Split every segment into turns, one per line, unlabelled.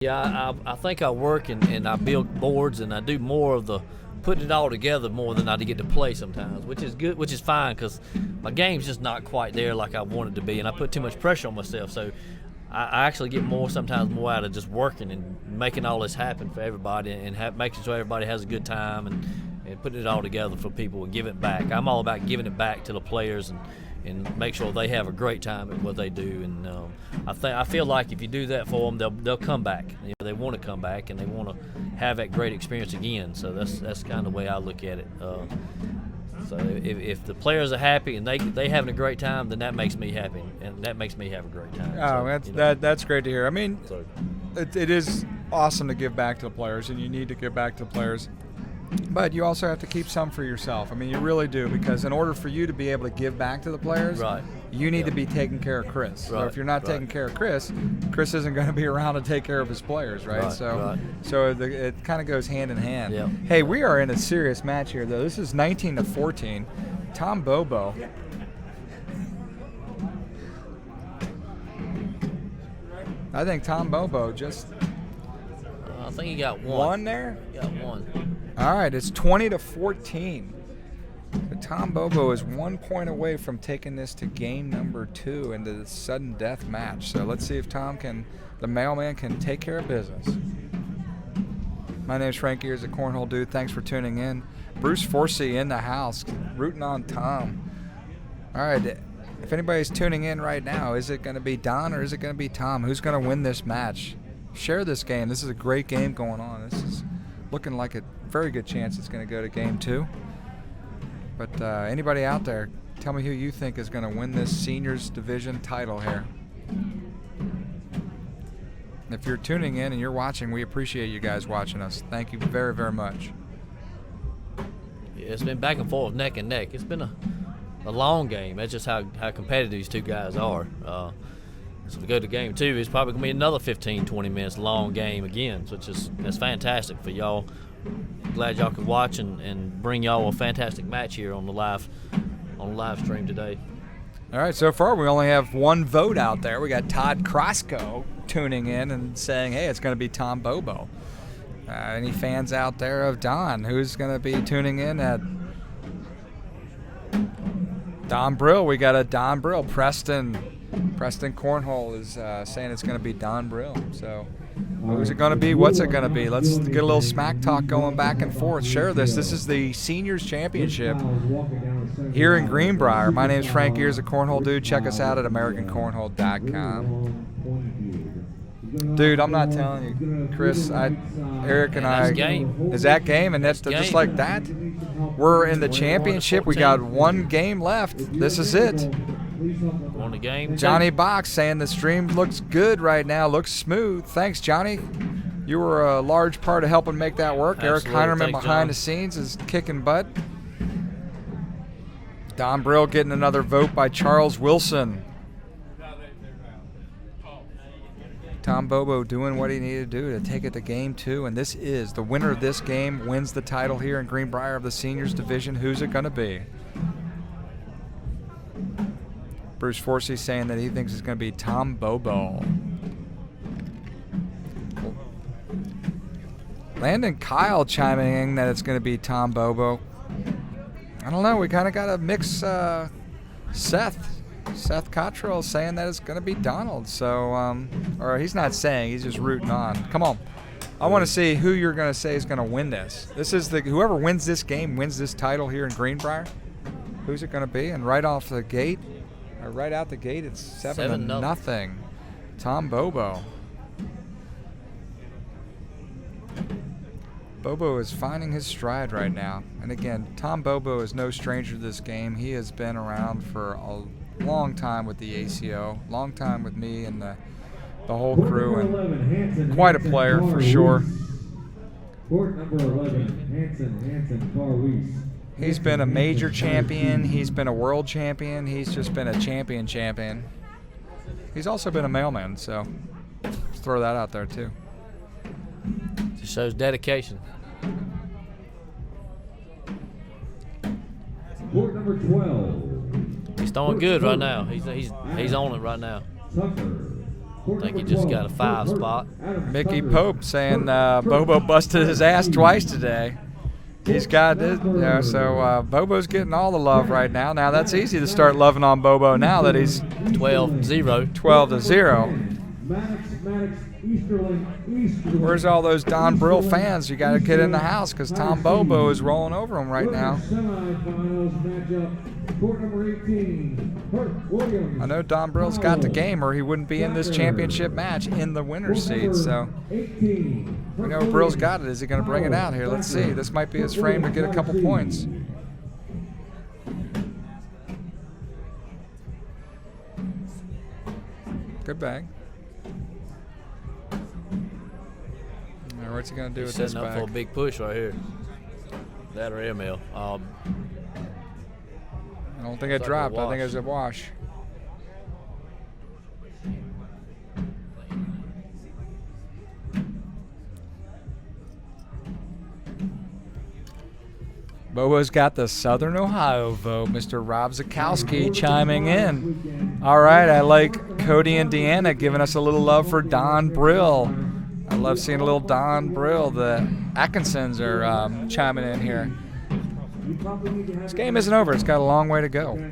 Yeah, I think I work and I build boards and I do more of the putting it all together more than I get to play sometimes, which is good, which is fine because my game's just not quite there like I want it to be, and I put too much pressure on myself. So I actually get sometimes more out of just working and making all this happen for everybody and making sure everybody has a good time and putting it all together for people and giving it back. I'm all about giving it back to the players and make sure they have a great time at what they do. And I feel like if you do that for them, they'll come back. You know, they want to come back and they want to have that great experience again. So that's kind of the way I look at it. So if the players are happy and they having a great time, then that makes me happy, and that makes me have a great time.
Oh, so, that's great to hear. I mean, it is awesome to give back to the players, and you need to give back to the players. But you also have to keep some for yourself. I mean, you really do, because in order for you to be able to give back to the players, you need to be taking care of Chris. So if you're not taking care of Chris isn't going to be around to take care of his players, right? So it kind of goes hand in hand.
Yep.
Hey, we are in a serious match here, though. This is 19-14. Tom Bobo. I think Tom Bobo just...
I think he got one.
One there?
He got one.
All right, it's 20-14. But Tom Bobo is 1 point away from taking this to game number 2 into the sudden death match. So let's see if the mailman can take care of business. My name's Frank Ears, a Cornhole Dude. Thanks for tuning in. Bruce Forsey in the house, rooting on Tom. All right, if anybody's tuning in right now, is it going to be Don or is it going to be Tom? Who's going to win this match? Share this game. This is a great game going on. This is looking like a very good chance it's going to go to game 2. But anybody out there, tell me who you think is going to win this seniors division title here. If you're tuning in and you're watching, we appreciate you guys watching us. Thank you very, very much.
Yeah, it's been back and forth, neck and neck. It's been a long game. That's just how competitive these two guys are. So if we go to game 2, it's probably going to be another 15-20 minutes long game again, so that's fantastic for y'all. Glad y'all could watch and bring y'all a fantastic match here on the live stream today.
All right, so far we only have one vote out there. We got Todd Crosco tuning in and saying, hey, it's going to be Tom Bobo. Any fans out there of Don? Who's going to be tuning in at Don Brill? We got a Don Brill. Preston Cornhole is saying it's going to be Don Brill. So who's it going to be? What's it going to be? Let's get a little smack talk going back and forth. Share this. This is the Seniors Championship here in Greenbrier. My name's Frank Ears, a Cornhole Dude. Check us out at AmericanCornhole.com. Dude, I'm not telling you, Chris, Eric and I.
Game.
Is that game? And that's just like that? We're in the championship. We got one game left. This is it.
Won the game.
Johnny Box saying the stream looks good right now, looks smooth. Thanks, Johnny. You were a large part of helping make that work.
Absolutely.
Eric Heinerman
Thanks,
behind
John.
the scenes is kicking butt. Don Brill getting another vote by Charles Wilson. Tom Bobo doing what he needed to do to take it to game 2, and this is the winner of this game wins the title here in Greenbrier of the Seniors Division. Who's it going to be? Bruce Forsey saying that he thinks it's going to be Tom Bobo. Landon Kyle chiming in that it's going to be Tom Bobo. I don't know. We kind of got a mix. Seth Cottrell saying that it's going to be Donald. So, or he's not saying, he's just rooting on. Come on. I want to see who you're going to say is going to win this. This is whoever wins this game wins this title here in Greenbrier. Who's it going to be? And right off the gate, or right out the gate, it's 7-0. Tom Bobo. Bobo is finding his stride right now. And again, Tom Bobo is no stranger to this game. He has been around for a long time with the ACO, long time with me and the whole crew, and quite a player for sure.
Court number 11, Hanson Carwese.
He's been a major champion. He's been a world champion. He's just been a champion. He's also been a mailman, so let's throw that out there too.
Just shows dedication.
Court number 12.
He's throwing good right now. He's on it right now.
Tucker
I think he just got a 5 spot.
Mickey Pope saying Bobo busted his ass twice today. He's got it. So Bobo's getting all the love right now. Now that's easy to start loving on Bobo now that he's
12-0.
12-0. Where's all those Don Brill fans? You got to get in the house because Tom Bobo is rolling over him right now. I know Don Brill's got the game or he wouldn't be in this championship match in the winner's seat. So we know Brill's got it. Is he going to bring it out here? Let's see. This might be his frame to get a couple points. Good bag. Now, what's he going to do with this
setting up
bag?
for a big push right here. That or ML.
I don't think it dropped. I think it was a wash. Bobo's got the Southern Ohio vote. Mr. Rob Zakowski chiming in. All right, I like Cody and Deanna giving us a little love for Don Brill. I love seeing a little Don Brill. The Atkinsons are chiming in here. This game isn't over. It's got a long way to go.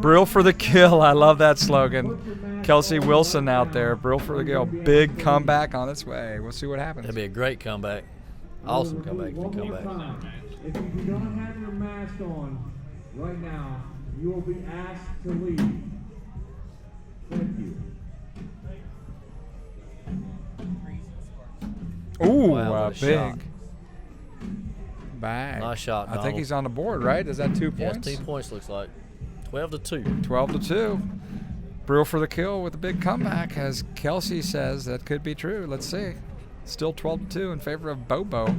Brill for the kill. I love that slogan. Kelsey Wilson out there. Brill for the kill. Big comeback on its way. We'll see what happens.
That'd be a great comeback. Awesome comeback. If you
do not have your mask on right now, you will be asked to leave. Thank you.
Ooh,
Wow, what a
big
shot.
bag.
Nice shot,
I think
Donald.
he's on the board, right? Is that 2 points?
Yes, 2 points looks like. 12-2.
12-2. Brill for the kill with a big comeback, as Kelsey says. That could be true. Let's see. Still 12-2 in favor of Bobo.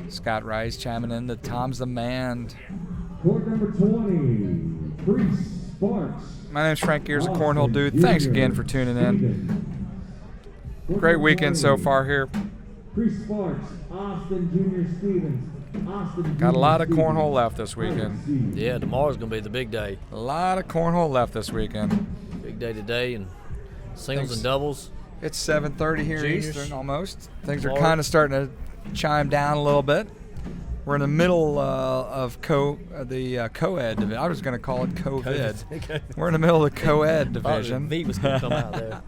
Scott Rice chiming in that Tom's the man.
Court number 20, Priest Sparks.
My name's Frank Gears, a Cornhole Dude. Thanks again for tuning in. Great weekend so far here.
Priest Sparks, Austin Jr. Stevens. Austin
Got a lot of
Jr.
cornhole left this weekend.
Yeah, tomorrow's going to be the big day.
A lot of cornhole left this weekend.
Big day today, and singles and doubles.
It's 7:30 here
Juniors.
Eastern almost. Things are
Tomorrow.
kind of starting to chime down a little bit. We're in the middle of the co-ed division. I was going to call it COVID. We're in the middle of the co-ed division.
V was going to come out there.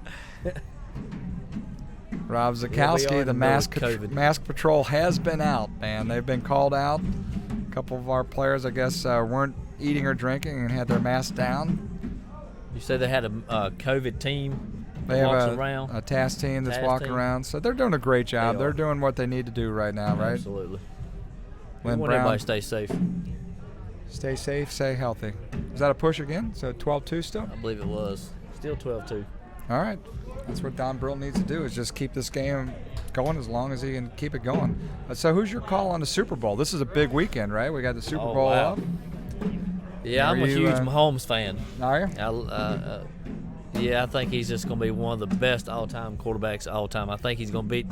Rob
Yeah, we are
Zakowski,
in
the
the
mask
middle of COVID.
mask patrol has been out, man. They've been called out. A couple of our players, I guess, weren't eating or drinking and had their masks down.
You said they had a COVID team
They
walks
have
around.
a task team that's
Task
walking
team.
around, so they're doing a great job.
They
They're
are.
doing what they need to do right now, right?
Absolutely. We
Lynn
want
Brown,
everybody to stay safe.
stay safe, stay healthy. Is that a push again? So 12-2 still?
I believe it was. Still 12-2.
All right. That's what Don Brill needs to do, is just keep this game going as long as he can keep it going. So who's your call on the Super Bowl? This is a big weekend, right? We got the Super
Oh,
Bowl
wow.
up.
Yeah, I'm
Are
a
you,
huge
uh,
Mahomes fan.
Are you?
Yeah, I think he's just going to be one of the best all-time quarterbacks all time. I think he's going to beat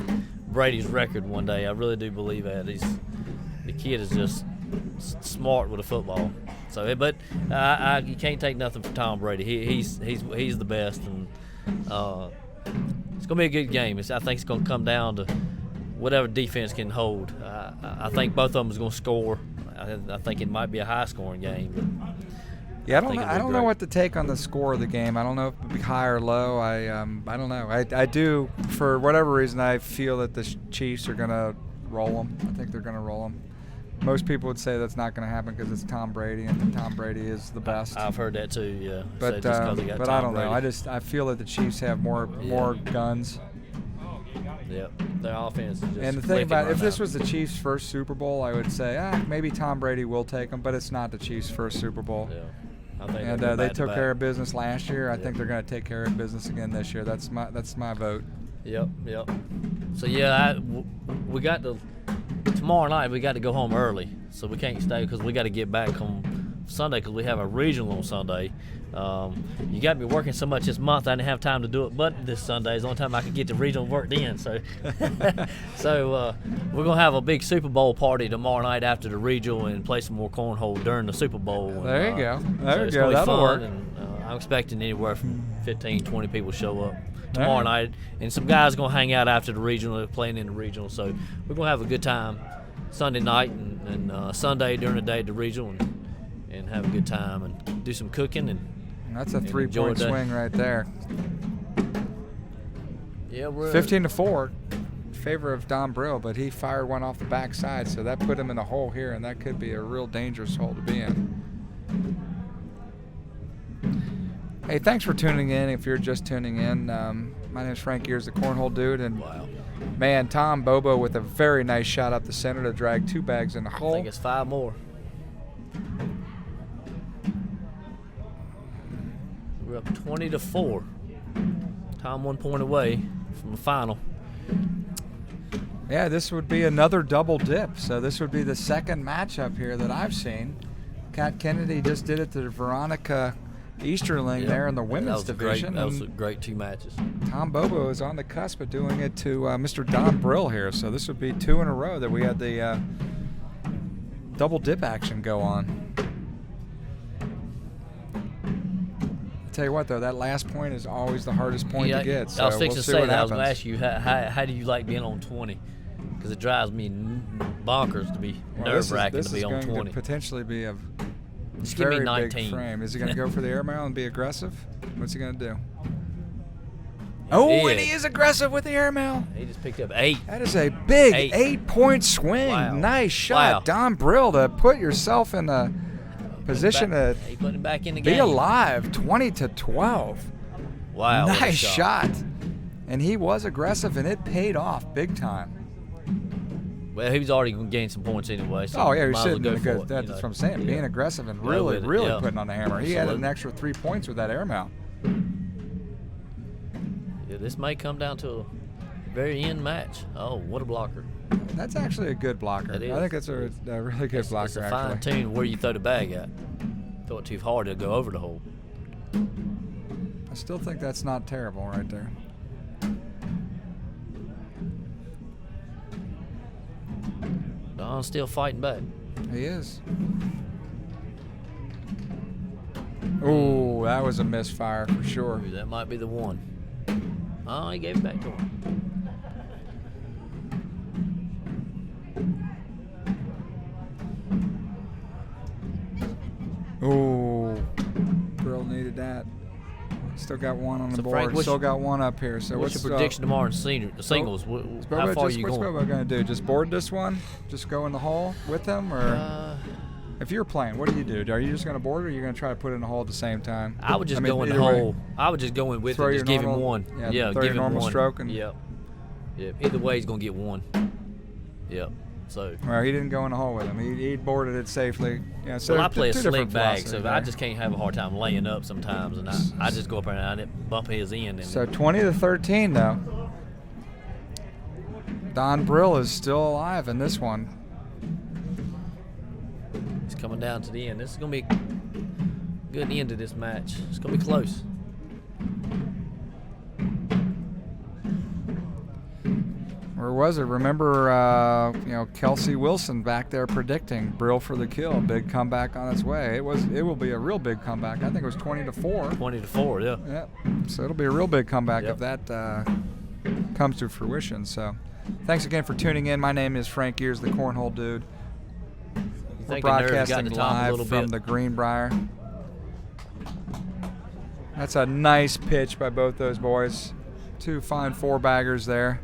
Brady's record one day. I really do believe that. The kid is just smart with a football. So, but you can't take nothing from Tom Brady. He's the best, and it's going to be a good game. I think it's going to come down to whatever defense can hold. I think both of them is going to score. I think it might be a high-scoring game. But
Yeah,
I think it'll
I
be
don't know
great.
what to take on the score of the game. I don't know if it'll be high or low. I don't know. I do, for whatever reason, I feel that the Chiefs are going to roll them. I think they're going to roll them. Most people would say that's not going to happen because it's Tom Brady, and Tom Brady is the best.
I've heard that too. Yeah,
But
just 'cause they got
I
Tom
don't know.
Brady.
I feel that the Chiefs have more guns.
Yep, their offense is just
And the thing
clicking
about
right
if this
now.
was the Chiefs' first Super Bowl, I would say maybe Tom Brady will take them, but it's not the Chiefs' first Super Bowl.
Yeah, I think
And
they'll go
they
back to
took
back.
care of business last year. I
Yep.
think they're going to take care of business again this year. That's my vote.
Yep. So yeah, we got to tomorrow night. We got to go home early, so we can't stay because we got to get back home Sunday because we have a regional on Sunday. You got me working so much this month, I didn't have time to do it. But this Sunday is the only time I could get the regional worked in. So, we're gonna have a big Super Bowl party tomorrow night after the regional and play some more cornhole during the Super Bowl.
There you
And,
go.
so
There you
it's
go.
gonna be
That'll
fun,
work.
And I'm expecting anywhere from 15, 20 people show up tomorrow night, and some guys gonna hang out after the regional. They're playing in the regional, so we're gonna have a good time Sunday night and Sunday during the day at the regional, and have a good time and do some cooking and
that's a 3-point swing right there.
Yeah, we're
15-4 in favor of Don Brill, but he fired one off the backside, so that put him in the hole here, and that could be a real dangerous hole to be in. Hey, thanks for tuning in. If you're just tuning in, my name is Frank Gears, the Cornhole Dude, and man, Tom Bobo with a very nice shot up the center to drag 2 bags in the hole.
I think it's 5 more. We're up 20-4. Tom 1 point away from the final.
Yeah, this would be another double dip. So this would be the second matchup here that I've seen. Kat Kennedy just did it to Veronica Easterling there in the women's division.
That was a great 2 matches.
Tom Bobo is on the cusp of doing it to Mr. Don Brill here. So this would be 2 in a row that we had the double dip action go on. Tell you what, though, that last point is always the hardest point to get. So
I was fixing to say that. I was going to
happens.
ask you, how do you like being on 20? Because it drives me bonkers to be nerve-wracking to be on 20.
This is going to potentially be a
Just give me
very
19.
big frame. Is he going to go for the air mail and be aggressive? What's he going to do? Oh, and he is aggressive with the air mail.
He just picked up 8.
That is a big 8-point swing.
Wow.
Nice shot, Don Brill, to put yourself in a position to
He put it back in the
be
game.
alive. 20-12.
Wow. what a
Nice shot. And he was aggressive, and it paid off big time.
Well, he was already going to gain some points anyway. So
You're
might as
sitting
well
in a
go
good.
for it,
That's what I'm saying. Being aggressive and
Go
really,
with it,
really
yeah.
putting on the hammer. He added an
Absolutely.
extra 3 points with that air mail.
Yeah, this may come down to a very end match. Oh, what a blocker.
That's actually a good blocker.
It is.
I think it's a really good blocker,
It's a
actually.
fine tune where you throw the bag at. Throw it too hard, it'll go over the hole.
I still think that's not terrible right there.
Don's still fighting back.
He is. Oh, that was a misfire for sure.
Ooh, that might be the one. Oh, he gave it back to him.
Oh, Brill needed that. Still got one on the
So,
board.
Frank,
Still got one up here. So
What's your prediction tomorrow in the singles? How far are you
what's
going?
Bobo going to do? Just board this one? Just go in the hole with him? Or if you're playing, what do you do? Are you just going to board, or are you going to try to put it in the hole at the same time?
I would just go in the
either way.
hole. I would just go in with
Throw
him.
your
Just give him
normal-
one.
yeah, throw
give
your
him
normal
one.
stroke and-
Yep. Either way, he's going to get one. Yep. So.
Well, he didn't go in the hole with him. He boarded it safely. Yeah, so
Well, I
there-
play a
two
slick
different
bag,
philosophies
so I
there.
just can't have a hard time laying up sometimes, and I just go up there and I bump his end. And
So 20-13 though. Don Brill is still alive in this one.
it's coming down to the end. This is going to be a good end to this match. It's going to be close.
Or was it? Remember, Kelsey Wilson back there predicting Brill for the kill. Big comeback on its way. It will be a real big comeback. I think it was 20-4.
20-4, yeah.
Yeah. So it'll be a real big comeback
Yep.
if that comes to fruition. So, thanks again for tuning in. My name is Frank Gears, the Cornhole Dude. We're
think the nerves got
broadcasting
to Tom a
live
little
from
bit.
the Greenbrier. That's a nice pitch by both those boys. 2 fine 4-baggers there.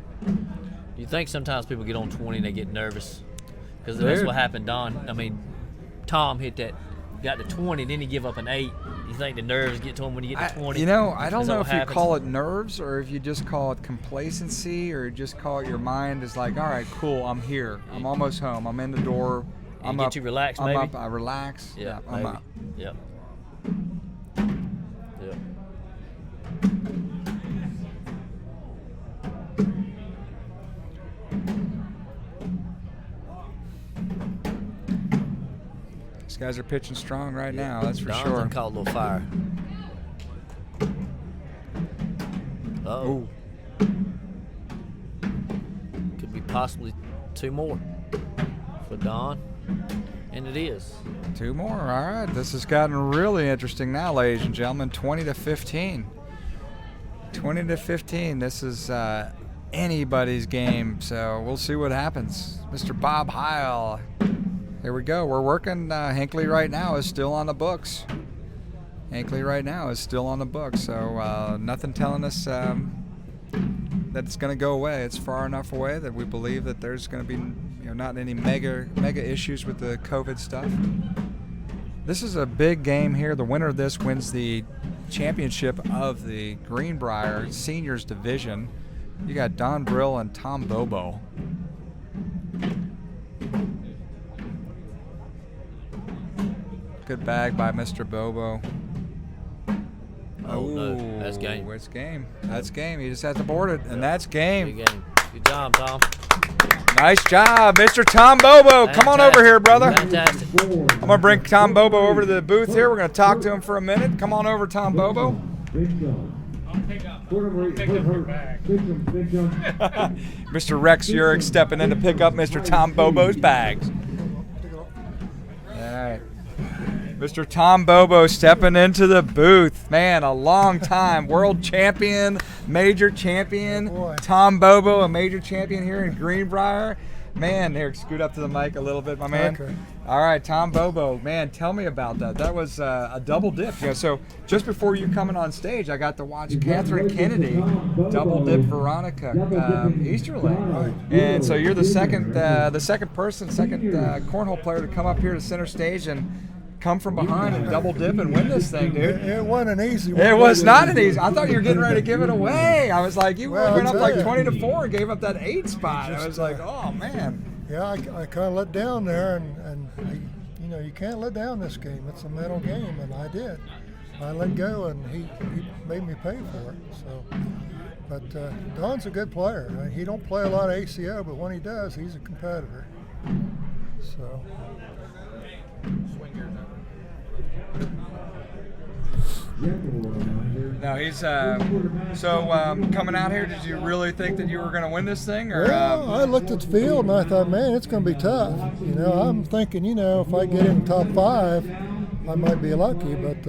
You think sometimes people get on 20 and they get nervous? Because that's
Dude.
what happened, Tom hit that, got to 20, then he give up an 8. You think the nerves get to him when you get to 20?
I don't
Is
know
that
if
what
you
happens?
call it nerves or if you just call it complacency or just call it your mind is like, all right, cool, I'm here. I'm almost home. I'm in the door.
You
I'm
get
up.
you relaxed,
I'm
maybe?
up. I relax.
Yeah,
I'm
maybe.
up.
Yep. Yep.
These guys are pitching strong right now. That's for
Don's
sure.
done caught a little fire.
Ooh.
Could be possibly 2 more for Don. And it is.
2 more. All right. This has gotten really interesting now, ladies and gentlemen. 20-15. 20-15. This is anybody's game, so we'll see what happens. Mr. Bob Heil. Here we go. We're working. Hinckley right now is still on the books. So nothing telling us that it's going to go away. It's far enough away that we believe that there's going to be not any mega issues with the COVID stuff. This is a big game here. The winner of this wins the championship of the Greenbrier Seniors Division. You got Don Brill and Tom Bobo. Good bag by Mr. Bobo.
Oh, no. That's game.
It's game. That's game. He just has to board it, and that's game.
Big game. Good job, Tom.
Nice job, Mr. Tom Bobo. Come on over here, brother.
Fantastic.
I'm going to bring Tom Bobo over to the booth here. We're going to talk to him for a minute. Come on over, Tom Bobo. Mr. Rex Urick stepping in to pick up Mr. Tom Bobo's bags. All right. Mr. Tom Bobo stepping into the booth. Man, a long time. World champion, major champion. Tom Bobo, a major champion here in Greenbrier. Man, here, scoot up to the mic a little bit, my man.
Okay.
All right, Tom Bobo. Man, tell me about that. That was a double dip. So just before you coming on stage, I got to watch Catherine Kennedy double dip Veronica Easterling. And so you're the second cornhole player to come up here to center stage and come from behind and double dip and win this thing, dude.
It wasn't an easy one.
It was not an easy. I thought you were getting ready to give it away. I was like, you went up like 20-4 and gave up that 8 spot. I was like, oh man.
Yeah, I kind of let down there, and you can't let down this game. It's a mental game, and I did. I let go, and he made me pay for it. So, but Don's a good player. He don't play a lot of ACO, but when he does, he's a competitor. So.
No, he's coming out here. Did you really think that you were going to win this thing? Or,
well, I looked at the field and I thought, man, it's going to be tough. I'm thinking, if I get in top 5, I might be lucky. But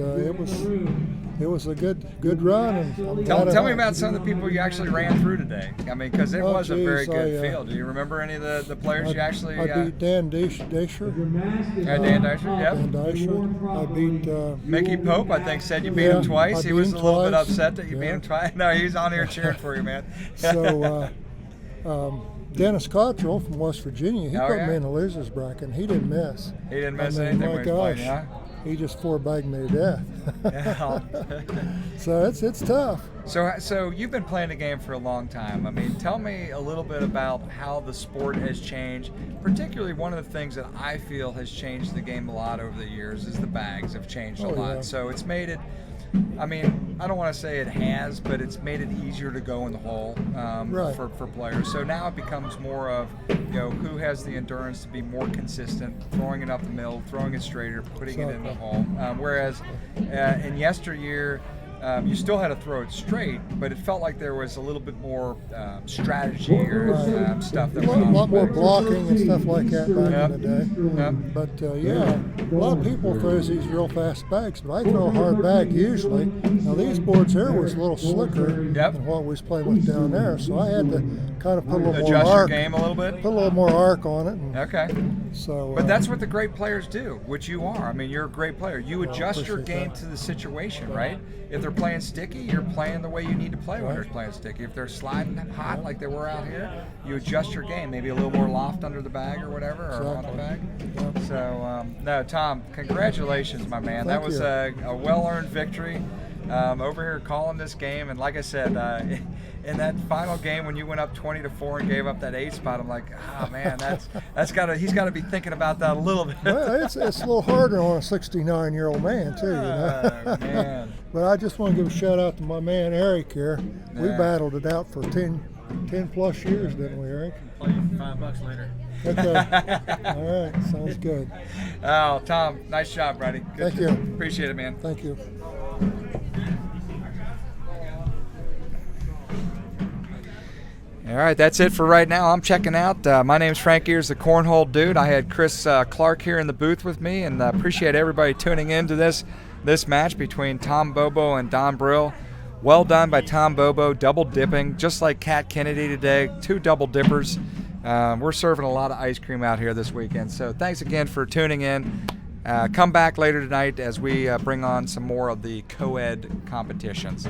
it was a good run. And
tell me about some of the people you actually ran through today. I mean, because it was a very good field. Do you remember any of the players you actually?
I beat Dan Dasher.
Dan Dasher, yep.
Dan Dasher. I beat
Mickey Pope. I think said you beat him twice. He was a little bit upset that you beat him twice. No, he's on here cheering for you, man.
So Dennis Cottrell from West Virginia, he put me in the losers bracket. He didn't miss.
He didn't miss anything.
My gosh. He just 4-bagged me to death. So it's tough.
So you've been playing the game for a long time. I mean, tell me a little bit about how the sport has changed. Particularly one of the things that I feel has changed the game a lot over the years is the bags have changed a lot.
Yeah.
So it's made it, I mean, I don't want to say it has, but it's made it easier to go in the hole for players. So now it becomes more of, who has the endurance to be more consistent, throwing it up the middle, throwing it straighter, putting it in the hole. Whereas in yesteryear, you still had to throw it straight, but it felt like there was a little bit more strategy or stuff that went on.
A lot more blocking and stuff like that back in the day. But a lot of people throw these real fast bags, but I throw a hard bag usually. Now these boards here was a little slicker than what we was playing with down there, so I had to kind of put a little more
adjust
arc.
Your game a little bit.
Put a little more arc on it.
Okay.
So.
But that's what the great players do, which you are. I mean, you're a great player. You adjust your game to the situation, right? If they're playing sticky, you're playing the way you need to play when they're playing sticky. If they're sliding hot like they were out here, you adjust your game. Maybe a little more loft under the bag or whatever, or on the bag. So, no, Tom, congratulations, my man. That was a well-earned victory. Over here calling this game, and like I said, in that final game when you went up 20-4 and gave up that 8 spot, I'm like, man, he's got to be thinking about that a little bit.
Well, it's a little harder on a 69-year-old man too,
Man.
But I just want to give a shout out to my man Eric here. Yeah. We battled it out for 10 plus years, didn't we, Eric?
Play you $5 later.
Okay. All right. Sounds good.
Oh, Tom, nice job, buddy. Good.
Thank you.
Appreciate it, man.
Thank you.
All right, that's it for right now. I'm checking out. My name's Frank Ears, the Cornhole Dude. I had Chris Clark here in the booth with me, and appreciate everybody tuning into this match between Tom Bobo and Don Brill. Well done by Tom Bobo, double dipping, just like Kat Kennedy today, 2 double dippers. We're serving a lot of ice cream out here this weekend, so thanks again for tuning in. Come back later tonight as we bring on some more of the co-ed competitions.